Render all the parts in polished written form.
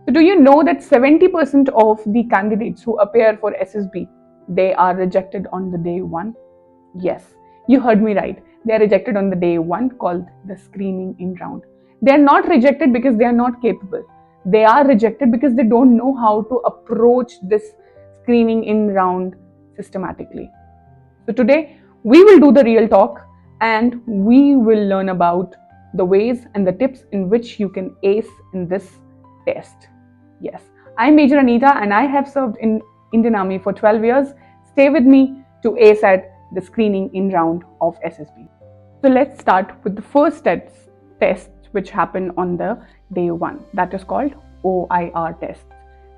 So do you know that 70% of the candidates who appear for SSB, they are rejected on the day one? Yes, you heard me right. They are rejected on the day one, called the screening in round. They are not rejected because they are not capable. They are rejected because they don't know how to approach this screening in round systematically. So today we will do the real talk, and we will learn about the ways and the tips in which you can ace in this test. Yes, I'm Major Anita and I have served in Indian Army for 12 years. Stay with me to ace at the screening in round of SSB. So let's start with the first test which happened on the day one. That is called OIR test.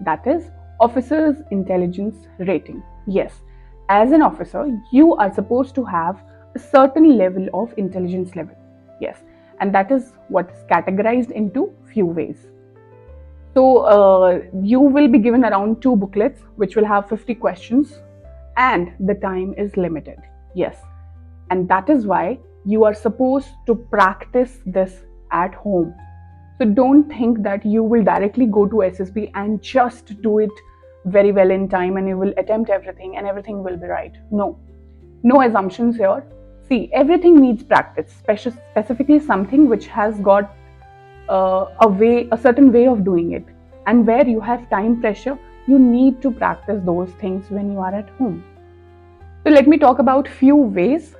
That is Officers Intelligence Rating. Yes, as an officer, you are supposed to have a certain level of intelligence level. Yes, and that is what is categorized into few ways. So you will be given around 2 booklets which will have 50 questions, and the time is limited. Yes, and that is why you are supposed to practice this at home. So don't think that you will directly go to SSB and just do it very well in time and you will attempt everything and everything will be right. No, no assumptions here. See, everything needs practice, specifically something which has got a certain way of doing it. And where you have time pressure, you need to practice those things when you are at home. So let me talk about few ways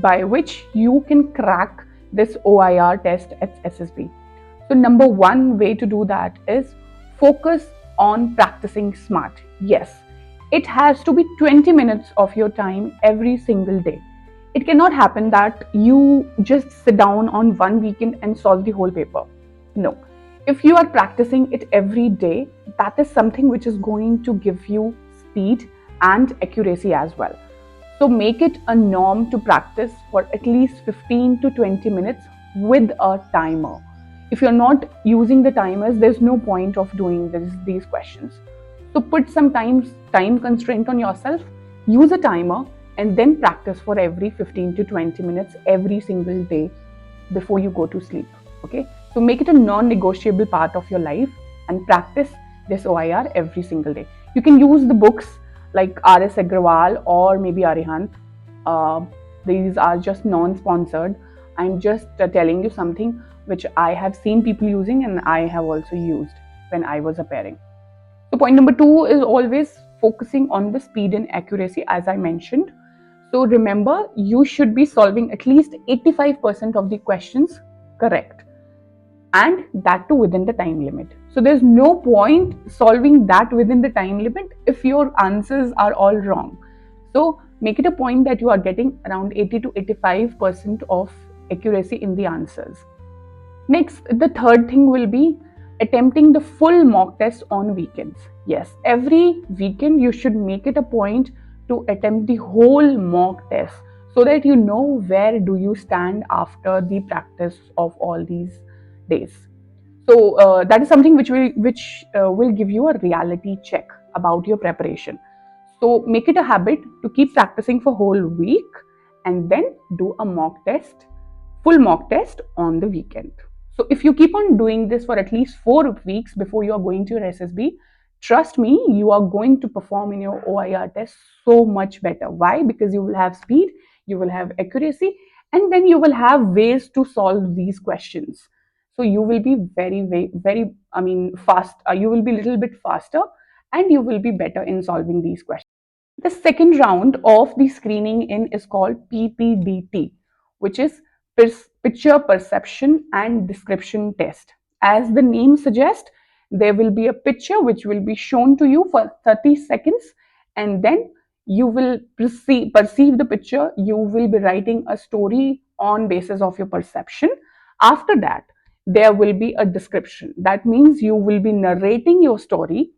by which you can crack this OIR test at SSB. So number one way to do that is focus on practicing smart. Yes, it has to be 20 minutes of your time every single day. It cannot happen that you just sit down on one weekend and solve the whole paper. No. If you are practicing it every day, that is something which is going to give you speed and accuracy as well. So make it a norm to practice for at least 15 to 20 minutes with a timer. If you're not using the timers, there's no point of doing these questions. So put some time constraint on yourself, use a timer, and then practice for every 15 to 20 minutes every single day before you go to sleep. Okay, so make it a non-negotiable part of your life and practice this OIR every single day. You can use the books like R.S. Agrawal or maybe Arihant. These are just non-sponsored. I'm just telling you something which I have seen people using and I have also used when I was appearing. So point number two is always focusing on the speed and accuracy, as I mentioned. So remember, you should be solving at least 85% of the questions correct, and that too within the time limit. So there's no point solving that within the time limit if your answers are all wrong. So make it a point that you are getting around 80 to 85% of accuracy in the answers. Next, the third thing will be attempting the full mock test on weekends. Yes, every weekend you should make it a point to attempt the whole mock test so that you know where do you stand after the practice of all these days. So that is something which will give you a reality check about your preparation. So make it a habit to keep practicing for whole week and then do a full mock test on the weekend. So if you keep on doing this for at least 4 weeks before you are going to your SSB, trust me, you are going to perform in your OIR test so much better. Why? Because you will have speed, you will have accuracy, and then you will have ways to solve these questions. So you will be fast. You will be a little bit faster and you will be better in solving these questions. The second round of the screening in is called PPDT, which is Picture Perception and Description Test. As the name suggests, there will be a picture which will be shown to you for 30 seconds, and then you will perceive the picture. You will be writing a story on basis of your perception. After that, there will be a description. That means you will be narrating your story.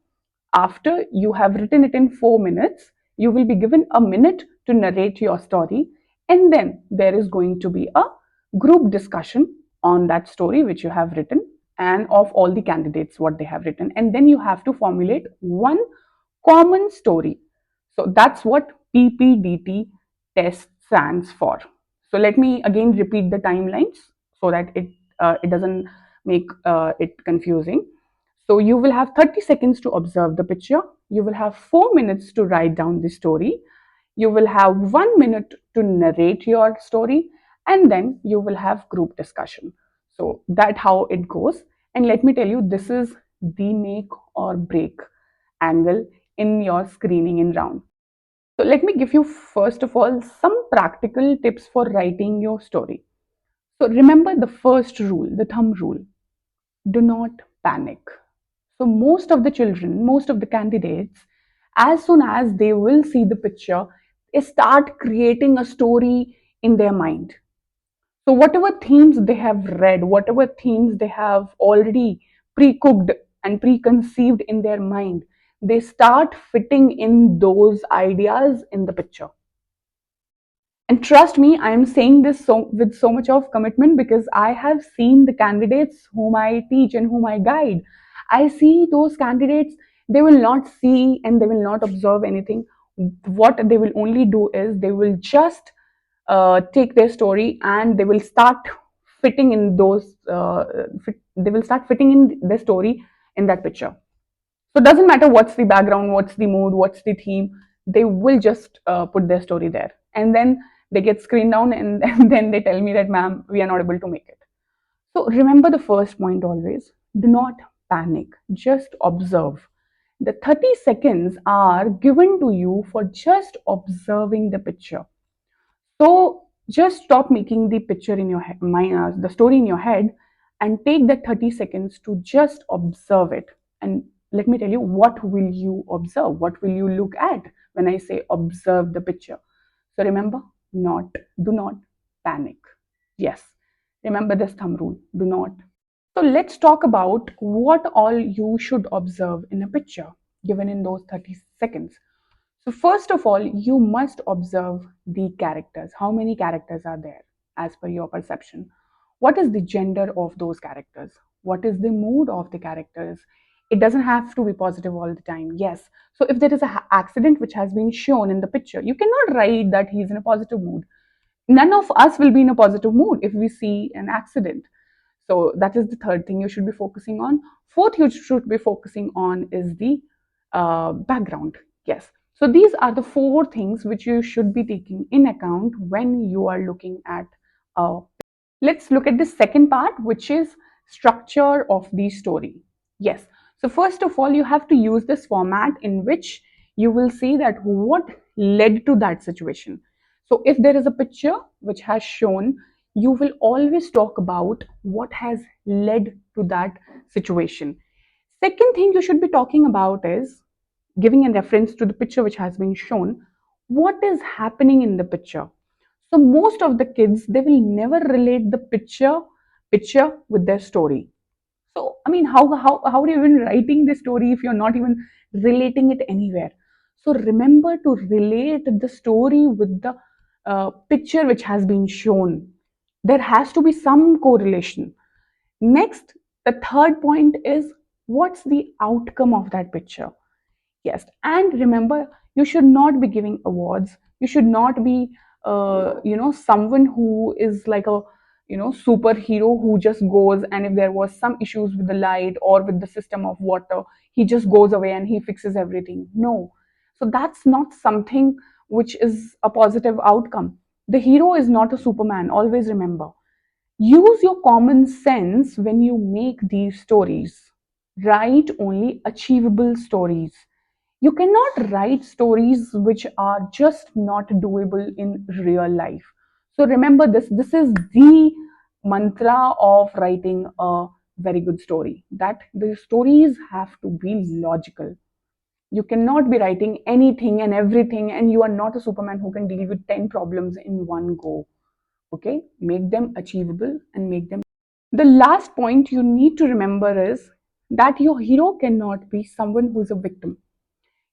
After you have written it in 4 minutes, you will be given a minute to narrate your story, and then there is going to be a group discussion on that story which you have written and of all the candidates what they have written, and then you have to formulate one common story. So that's what PPDT test stands for. So let me again repeat the timelines so that it doesn't make it confusing. So you will have 30 seconds to observe the picture. You will have 4 minutes to write down the story. You will have 1 minute to narrate your story, and then you will have group discussion. So that how it goes. And let me tell you, this is the make or break angle in your screening in round. So let me give you first of all some practical tips for writing your story. So remember the first rule, the thumb rule. Do not panic. So most of the children, most of the candidates, as soon as they will see the picture, they start creating a story in their mind. So whatever themes they have read, whatever themes they have already pre-cooked and preconceived in their mind, they start fitting in those ideas in the picture. And trust me, I am saying this with so much of commitment because I have seen the candidates whom I teach and whom I guide. I see those candidates, they will not see and they will not observe anything. What they will only do is they will just take their story and they will start fitting in they will start fitting in their story in that picture. So it doesn't matter what's the background, what's the mood, what's the theme, they will just put their story there. And then they get screened down and, and then they tell me that, ma'am, we are not able to make it. So remember the first point always. Do not panic. Just observe. The 30 seconds are given to you for just observing the picture. So just stop making the picture in your head, the story in your head, and take that 30 seconds to just observe it. And let me tell you, what will you observe? What will you look at when I say observe the picture? So remember, do not panic. Yes, remember this thumb rule. Do not. So let's talk about what all you should observe in a picture given in those 30 seconds. So first of all, you must observe the characters. How many characters are there as per your perception? What is the gender of those characters? What is the mood of the characters? It doesn't have to be positive all the time. Yes. So if there is an accident which has been shown in the picture, you cannot write that he's in a positive mood. None of us will be in a positive mood if we see an accident. So that is the third thing you should be focusing on. Fourth, you should be focusing on is the background. Yes. So these are the four things which you should be taking in account when you are looking at a. Let's look at the second part, which is structure of the story. Yes. So first of all, you have to use this format in which you will see that what led to that situation. So if there is a picture which has shown, you will always talk about what has led to that situation. Second thing you should be talking about is giving a reference to the picture which has been shown. What is happening in the picture? So most of the kids, they will never relate the picture with their story. So I mean, how are you even writing the story if you're not even relating it anywhere? So remember to relate the story with the picture which has been shown. There has to be some correlation. Next, the third point is what's the outcome of that picture? Yes, and remember, you should not be giving awards. You should not be, someone who is like a, superhero who just goes and if there was some issues with the light or with the system of water, he just goes away and he fixes everything. No, so that's not something which is a positive outcome. The hero is not a Superman. Always remember. Use your common sense when you make these stories. Write only achievable stories. You cannot write stories which are just not doable in real life. So remember this. This is the mantra of writing a very good story, that the stories have to be logical. You cannot be writing anything and everything, and you are not a Superman who can deal with 10 problems in one go. Okay, make them achievable and make them. The last point you need to remember is that your hero cannot be someone who is a victim.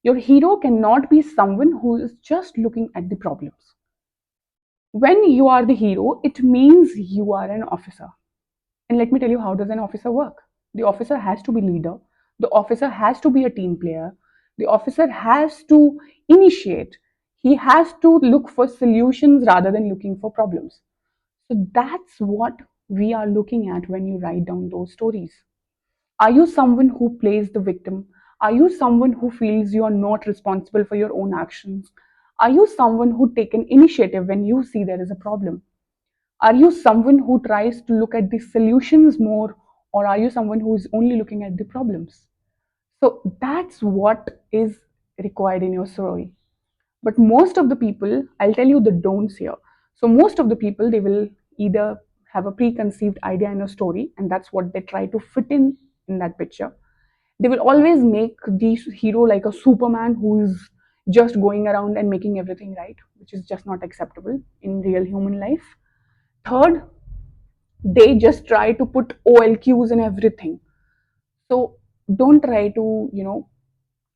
Your hero cannot be someone who is just looking at the problems. When you are the hero, it means you are an officer. And let me tell you, how does an officer work? The officer has to be leader. The officer has to be a team player. The officer has to initiate. He has to look for solutions rather than looking for problems. So that's what we are looking at when you write down those stories. Are you someone who plays the victim? Are you someone who feels you are not responsible for your own actions? Are you someone who take an initiative when you see there is a problem? Are you someone who tries to look at the solutions more, or are you someone who is only looking at the problems? So that's what is required in your story. But most of the people, I'll tell you the don'ts here. So most of the people, they will either have a preconceived idea in a story, and that's what they try to fit in that picture. They will always make the hero like a Superman who is just going around and making everything right, which is just not acceptable in real human life. Third, they just try to put OLQs in everything. So don't try to,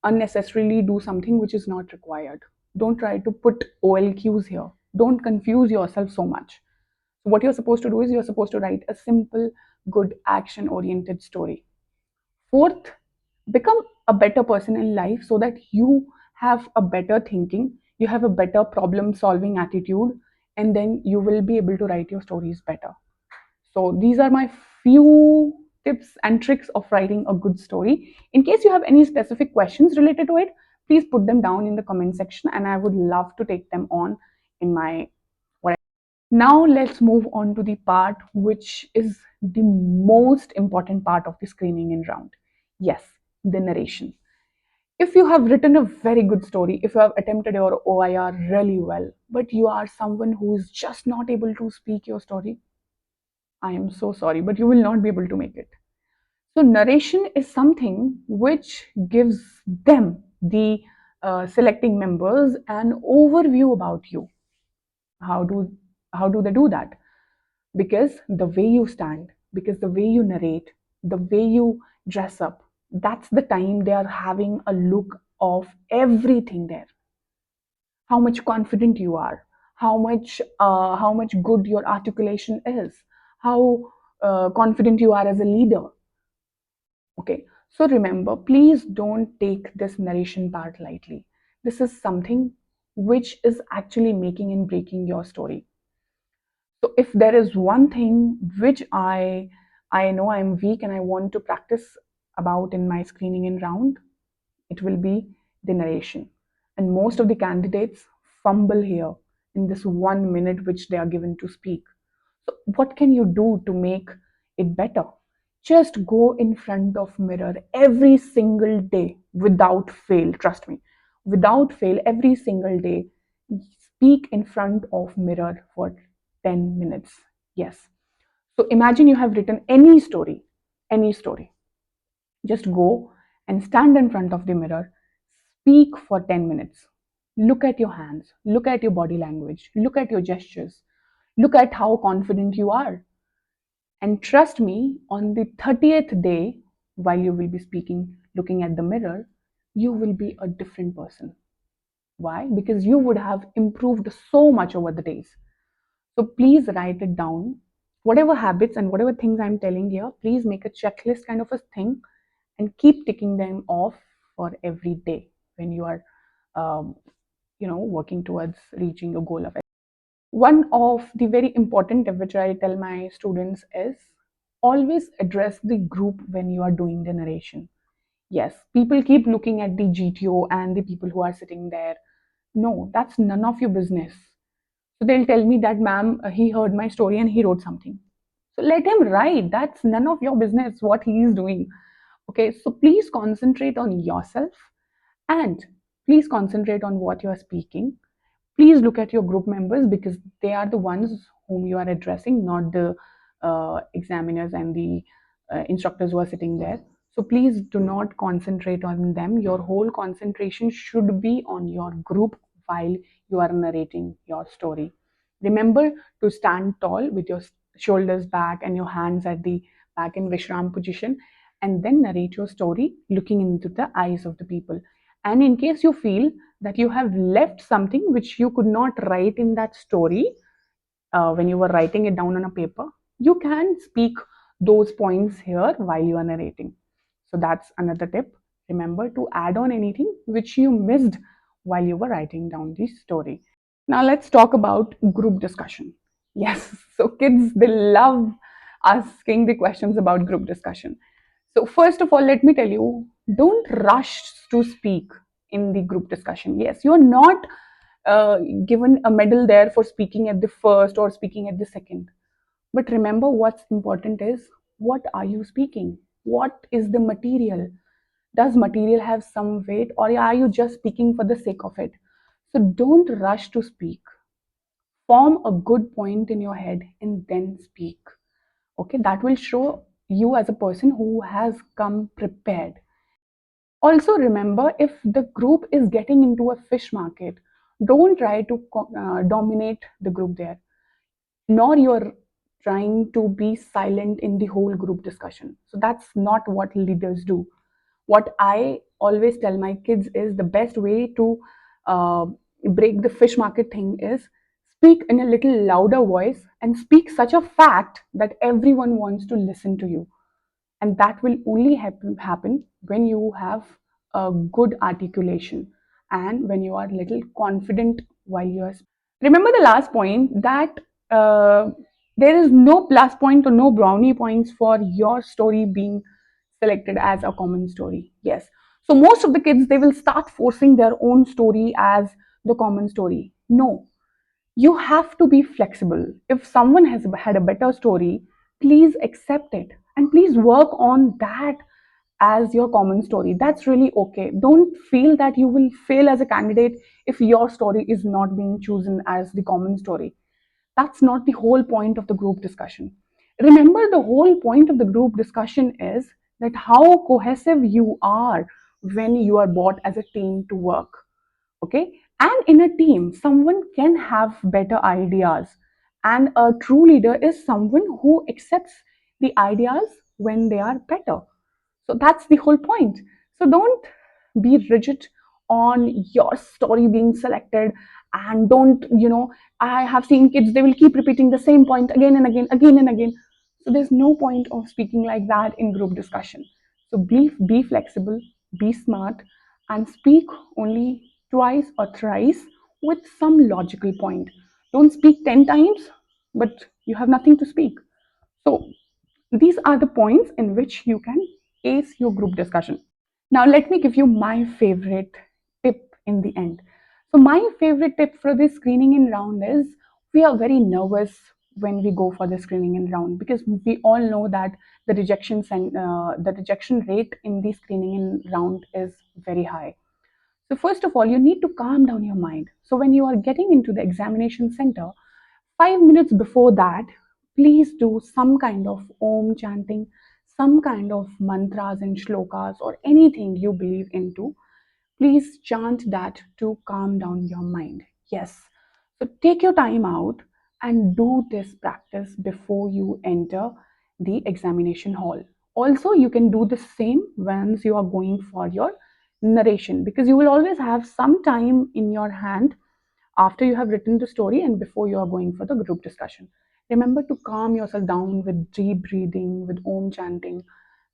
unnecessarily do something which is not required. Don't try to put OLQs here. Don't confuse yourself so much. So what you're supposed to do is you're supposed to write a simple, good, action oriented story. Fourth, become a better person in life so that you have a better thinking, you have a better problem solving attitude, and then you will be able to write your stories better. So these are my few tips and tricks of writing a good story. In case you have any specific questions related to it, please put them down in the comment section and I would love to take them on in my what. Now let's move on to the part which is the most important part of the screening in round. Yes, the narration. If you have written a very good story, if you have attempted your OIR really well, but you are someone who is just not able to speak your story, I am so sorry, but you will not be able to make it. So, narration is something which gives them, the selecting members, an overview about you. How do how do they do that? Because the way you stand, because the way you narrate, the way you dress up, that's the time they are having a look of everything there. How much confident you are, how much good your articulation is, how confident you are as a leader. Okay, so remember, please don't take this narration part lightly. This is something which is actually making and breaking your story. So if there is one thing which I know I'm weak and I want to practice about in my screening in round, it will be the narration. And most of the candidates fumble here in this 1 minute which they are given to speak. So what can you do to make it better? Just go in front of mirror every single day without fail. Trust me, without fail, every single day. Speak in front of mirror for 10 minutes. Yes. So imagine you have written any story, any story. Just go and stand in front of the mirror, speak for 10 minutes. Look at your hands, look at your body language, look at your gestures, look at how confident you are. And trust me, on the 30th day, while you will be speaking, looking at the mirror, you will be a different person. Why? Because you would have improved so much over the days. So please write it down. Whatever habits and whatever things I'm telling here, please make a checklist kind of a thing and keep ticking them off for every day when you are, um, working towards reaching your goal of it. One of the very important tip which I tell my students is always address the group when you are doing the narration. Yes, people keep looking at the GTO and the people who are sitting there. No, that's none of your business. So they'll tell me that, ma'am, he heard my story and he wrote something. So let him write. That's none of your business what he is doing. Okay, so please concentrate on yourself and please concentrate on what you are speaking. Please look at your group members because they are the ones whom you are addressing, not the examiners and the instructors who are sitting there. So please do not concentrate on them. Your whole concentration should be on your group while you are narrating your story. Remember to stand tall with your shoulders back and your hands at the back in Vishram position, and then narrate your story looking into the eyes of the people. And in case you feel that you have left something which you could not write in that story when you were writing it down on a paper, you can speak those points here while you are narrating. So that's another tip. Remember to add on anything which you missed while you were writing down the story. Now let's talk about group discussion. Yes, so kids, they love asking the questions about group discussion. So, first of all, let me tell you, don't rush to speak in the group discussion. Yes, you're not given a medal there for speaking at the first or speaking at the second. But remember, what's important is, what are you speaking? What is the material? Does material have some weight, or are you just speaking for the sake of it? So don't rush to speak. Form a good point in your head and then speak. Okay, that will show you as a person who has come prepared. Also, remember, if the group is getting into a fish market, don't try to dominate the group there, nor you're trying to be silent in the whole group discussion. So that's not what leaders do. What I always tell my kids is, the best way to uh, break the fish market thing is, speak in a little louder voice and speak such a fact that everyone wants to listen to you. And that will only happen when you have a good articulation and when you are little confident while you are. Remember the last point, that uh, there is no plus point or no brownie points for your story being selected as a common story. Yes. So most of the kids, they will start forcing their own story as the common story. No, you have to be flexible. If someone has had a better story, please accept it and please work on that as your common story. That's really okay. Don't feel that you will fail as a candidate if your story is not being chosen as the common story. That's not the whole point of the group discussion. Remember, the whole point of the group discussion is that how cohesive you are when you are brought as a team to work. Okay, and in a team someone can have better ideas, and a true leader is someone who accepts the ideas when they are better. So that's the whole point. So don't be rigid on your story being selected, and don't, I have seen kids, they will keep repeating the same point again and again, again and again. So there's no point of speaking like that in group discussion. So be flexible, be smart, and speak only twice or thrice with some logical point. Don't speak 10 times, but you have nothing to speak. So these are the points in which you can ace your group discussion. Now, let me give you my favorite tip in the end. So, my favorite tip for the screening in round is, we are very nervous when we go for the screening in round, because we all know that the rejection rate in the screening in round is very high. So, first of all, you need to calm down your mind. So, when you are getting into the examination center, 5 minutes before that, please do some kind of om chanting, some kind of mantras and shlokas, or anything you believe into. Please chant that to calm down your mind. Yes. So take your time out and do this practice before you enter the examination hall. Also, you can do the same once you are going for your narration, because you will always have some time in your hand after you have written the story and before you are going for the group discussion. Remember to calm yourself down with deep breathing, with om chanting,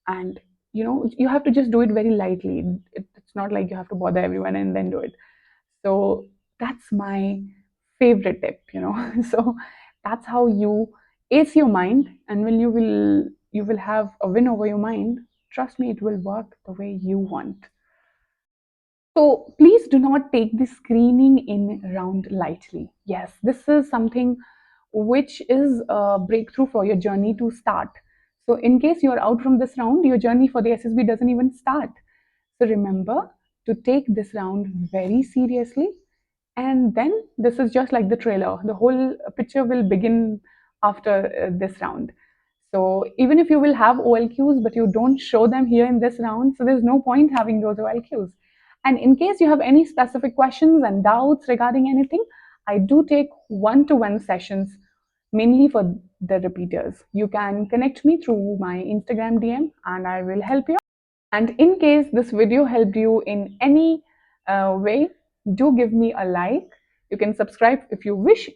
and you have to just do it very lightly. It's not like you have to bother everyone and then do it. So that's my favorite tip. So that's how you ace your mind, and when you will have a win over your mind. Trust me, it will work the way you want. So please do not take the screening in round lightly. Yes, this is something which is a breakthrough for your journey to start. So in case you're out from this round, your journey for the SSB doesn't even start. So remember to take this round very seriously. And then this is just like the trailer. The whole picture will begin after this round. So even if you will have OLQs, but you don't show them here in this round, so there's no point having those OLQs. And in case you have any specific questions and doubts regarding anything, I do take one-to-one sessions mainly for the repeaters. You can connect me through my Instagram DM and I will help you. And in case this video helped you in any way, do give me a like. You can subscribe if you wish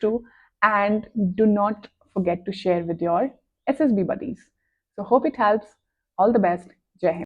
to, and do not forget to share with your SSB buddies. So hope it helps. All the best. Jai Hind.